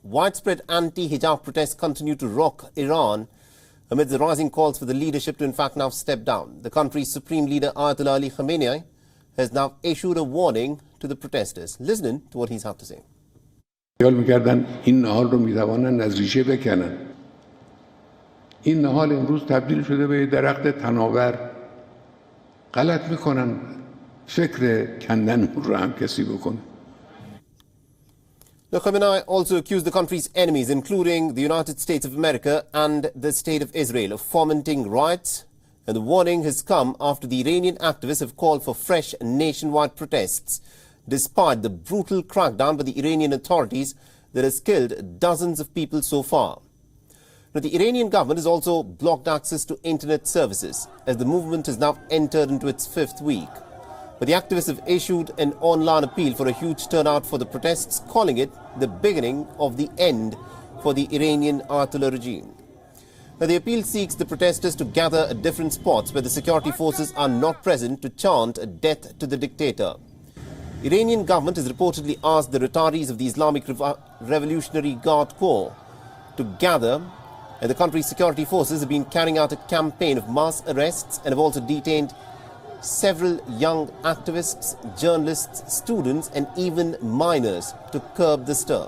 Widespread anti-Hijab protests continue to rock Iran amid the rising calls for the leadership to in fact now step down. The country's supreme leader Ayatollah Ali Khamenei has now issued a warning to the protesters. Listen to what he's had to say. این نهال رو می‌توانند از ریشه بکنن. این نهال امروز تبدیل شده به درخت تناور. غلط میکنن فکر کندن رو هم کسی بکنه. The Khamenei also accused the country's enemies, including the United States of America and the State of Israel, of fomenting riots. And the warning has come after the Iranian activists have called for fresh nationwide protests, despite the brutal crackdown by the Iranian authorities that has killed dozens of people so far. Now, the Iranian government has also blocked access to internet services, as the movement has now entered into its fifth week. But the activists have issued an online appeal for a huge turnout for the protests, calling it the beginning of the end for the Iranian Ayatollah regime. Now, the appeal seeks the protesters to gather at different spots where the security forces are not present to chant a death to the dictator. Iranian government has reportedly asked the retirees of the Islamic Revolutionary Guard Corps to gather, and the country's security forces have been carrying out a campaign of mass arrests and have also detained several young activists, journalists, students and even minors to curb the stir.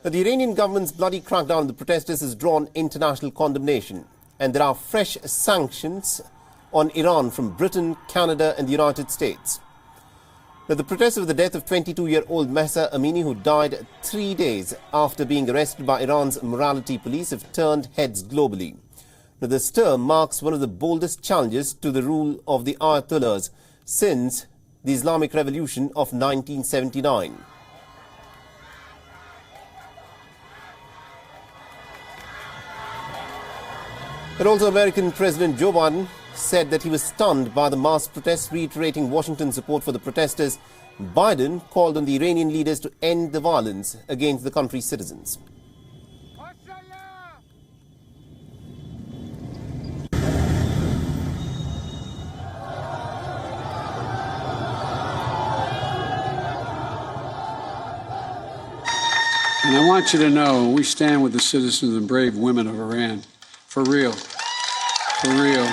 The Iranian government's bloody crackdown on the protesters has drawn international condemnation, and there are fresh sanctions on Iran from Britain, Canada and the United States. Now, the protests of the death of 22-year-old Mahsa Amini, who died 3 days after being arrested by Iran's morality police, have turned heads globally. Now, the stir marks one of the boldest challenges to the rule of the Ayatollahs since the Islamic Revolution of 1979. And also, American President Joe Biden said that he was stunned by the mass protests, reiterating Washington's support for the protesters. Biden called on the Iranian leaders to end the violence against the country's citizens. And I want you to know, we stand with the citizens and brave women of Iran. For real. For real.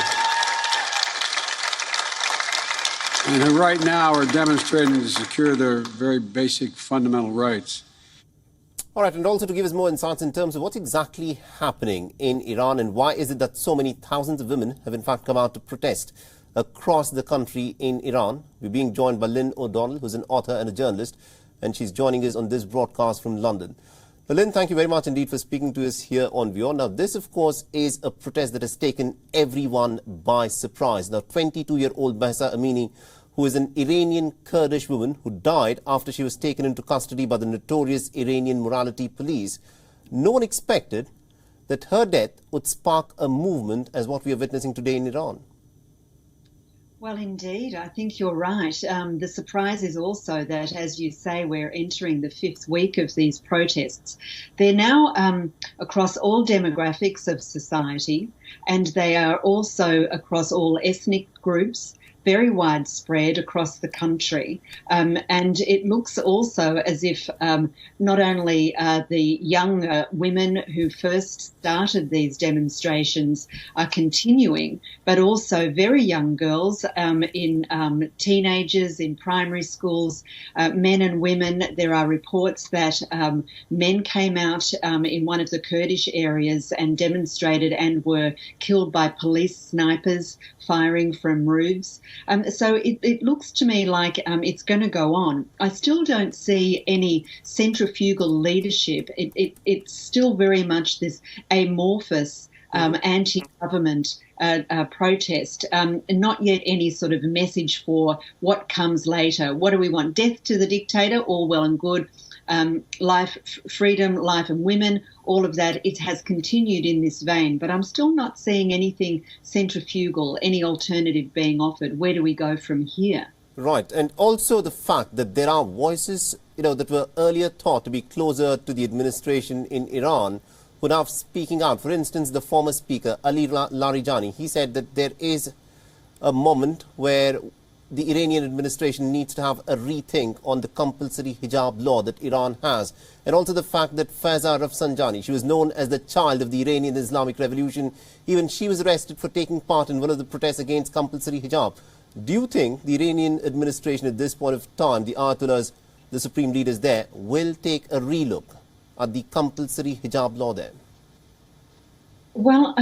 And who right now are demonstrating to secure their very basic fundamental rights. All right, and also to give us more insights in terms of what's exactly happening in Iran and why is it that so many thousands of women have in fact come out to protest across the country in Iran. We're being joined by Lynn O'Donnell, who's an author and a journalist, and she's joining us on this broadcast from London. Well, Lynn, thank you very much indeed for speaking to us here on WION. Now, this, of course, is a protest that has taken everyone by surprise. Now, 22-year-old Mahsa Amini, who is an Iranian Kurdish woman who died after she was taken into custody by the notorious Iranian morality police. No one expected that her death would spark a movement as what we are witnessing today in Iran. Well, indeed, I think you're right. The surprise is also that, as you say, we're entering the fifth week of these protests. They're now across all demographics of society, and they are also across all ethnic groups, very widespread across the country. And it looks also as if not only the young women who first started these demonstrations are continuing, but also very young girls in teenagers in primary schools, men and women. There are reports that men came out in one of the Kurdish areas and demonstrated and were killed by police snipers firing from roofs. So it looks to me like it's going to go on. I still don't see any centrifugal leadership. It's still very much this amorphous anti-government protest, not yet any sort of message for what comes later. What do we want? Death to the dictator? All well and good. Life, freedom, life and women, all of that, it has continued in this vein. But I'm still not seeing anything centrifugal, any alternative being offered. Where do we go from here? Right. And also the fact that there are voices, that were earlier thought to be closer to the administration in Iran, who are now speaking out. For instance, the former speaker, Ali Larijani, he said that there is a moment where the Iranian administration needs to have a rethink on the compulsory hijab law that Iran has, and also the fact that Faiza Rafsanjani, she was known as the child of the Iranian Islamic Revolution, even she was arrested for taking part in one of the protests against compulsory hijab. Do you think the Iranian administration at this point of time, the Ayatollahs, the supreme leaders there, will take a relook at the compulsory hijab law there? Well,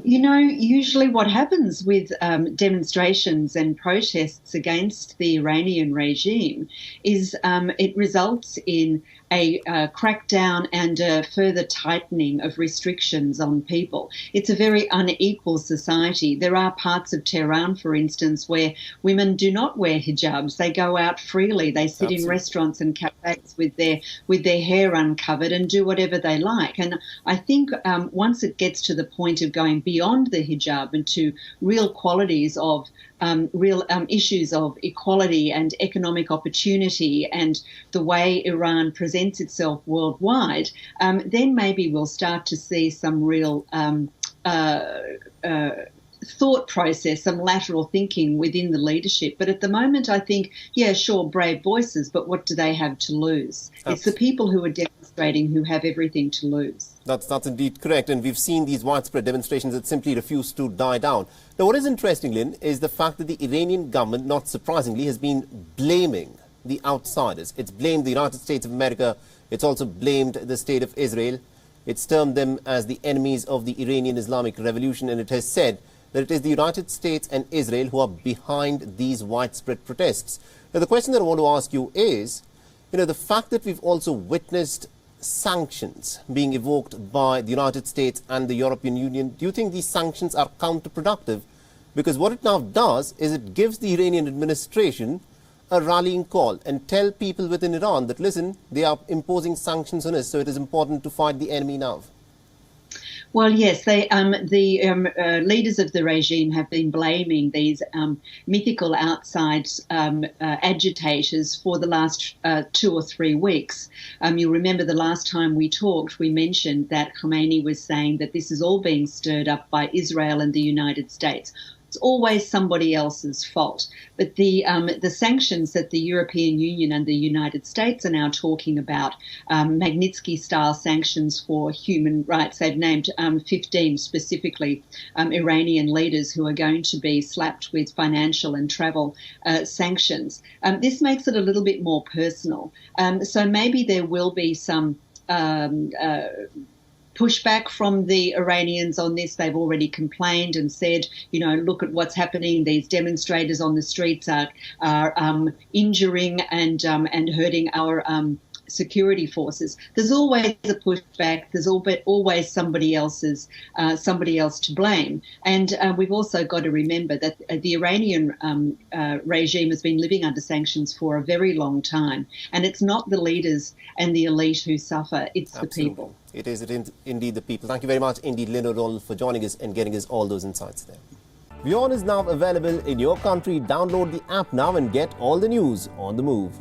usually what happens with demonstrations and protests against the Iranian regime is it results in a crackdown and a further tightening of restrictions on people. It's a very unequal society. There are parts of Tehran, for instance, where women do not wear hijabs. They go out freely. They sit in restaurants and cafes with their hair uncovered and do whatever they like. And I think once it gets to the point of going beyond the hijab and to real qualities of real issues of equality and economic opportunity and the way Iran presents itself worldwide, then maybe we'll start to see some real thought process, some lateral thinking within the leadership. But at the moment, I think, yeah, sure, brave voices, but what do they have to lose? It's the people who are demonstrating who have everything to lose. That's indeed correct. And we've seen these widespread demonstrations that simply refuse to die down. Now, what is interesting, Lynn, is the fact that the Iranian government, not surprisingly, has been blaming the outsiders. It's blamed the United States of America. It's also blamed the state of Israel. It's termed them as the enemies of the Iranian Islamic Revolution. And it has said that it is the United States and Israel who are behind these widespread protests. Now, the question that I want to ask you is, the fact that we've also witnessed sanctions being evoked by the United States and the European Union, do you think these sanctions are counterproductive? Because what it now does is it gives the Iranian administration a rallying call and tell people within Iran that, listen, they are imposing sanctions on us, so it is important to fight the enemy now. Well, yes, the leaders of the regime have been blaming these mythical outside agitators for the last 2 or 3 weeks. You'll remember the last time we talked, we mentioned that Khamenei was saying that this is all being stirred up by Israel and the United States. It's always somebody else's fault. But the sanctions that the European Union and the United States are now talking about, Magnitsky-style sanctions for human rights, they've named 15 specifically Iranian leaders who are going to be slapped with financial and travel sanctions. This makes it a little bit more personal. So maybe there will be some pushback from the Iranians on this. They've already complained and said, look at what's happening. These demonstrators on the streets are injuring and hurting our security forces. There's always a pushback. There's always somebody else to blame. And we've also got to remember that the Iranian regime has been living under sanctions for a very long time. And it's not the leaders and the elite who suffer. It's Absolutely. The people. It is indeed the people. Thank you very much indeed, Leader Ali, for joining us and getting us all those insights there. WION is now available in your country. Download the app now and get all the news on the move.